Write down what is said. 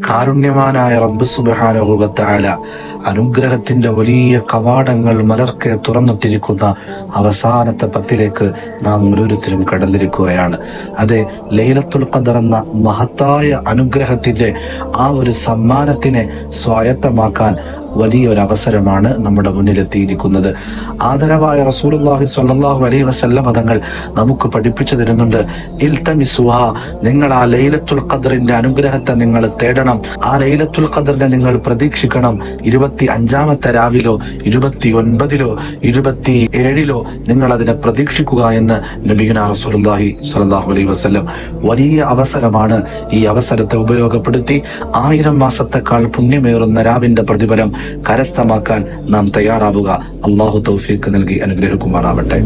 കാരുണ്യവാനായ റബ്ബ് സുബ്ഹാനഹു വ തആല അനുഗ്രഹത്തിന്റെ വലിയ കവാടങ്ങൾ മലർക്കെ തുറന്നിട്ടിരിക്കുന്ന അവസാനത്തെ പത്തിലേക്ക് നാം ഓരോരുത്തരും കടന്നിരിക്കുകയാണ്. അതെ, ലൈലത്തുൽ ഖദർ എന്ന മഹത്തായ അനുഗ്രഹത്തിന്റെ ആ ഒരു സമ്മാനത്തിനെ സ്വായത്തമാക്കാൻ വലിയൊരു അവസരമാണ് നമ്മുടെ മുന്നിലെത്തിയിരിക്കുന്നത്. ആദരവായ റസൂലുള്ളാഹി സ്വല്ലല്ലാഹു അലൈഹി വസല്ലം തങ്ങൾ നമുക്ക് പഠിപ്പിച്ചു തരുന്നുണ്ട്, ഇൽതമിസുഹ, നിങ്ങൾ ആ ലൈലത്തുൽ ഖദറിന്റെ അനുഗ്രഹത്തെ നിങ്ങൾ തേടണം, ആ ലൈലത്തുൽ ഖദറിനെ നിങ്ങൾ പ്രതീക്ഷിക്കണം. 25-ാമത്തെ രാവിലോ 29-ലോ 27-ലോ നിങ്ങൾ അതിനെ പ്രതീക്ഷിക്കുക എന്ന് നബിയുനാ റസൂലുള്ളാഹി സ്വല്ലല്ലാഹു അലൈഹി വസല്ലം. വലിയ അവസരമാണ്. ഈ അവസരത്തെ ഉപയോഗപ്പെടുത്തി 1000 മാസത്തെക്കാൾ പുണ്യമേറുന്ന രാവിന്റെ പ്രതിഫലം കരസ്ഥമാക്കാൻ നാം തയ്യാറാവുക. അള്ളാഹു തൗഫീഖ് നൽകി അനുഗ്രഹിക്കുമാറാവട്ടെ.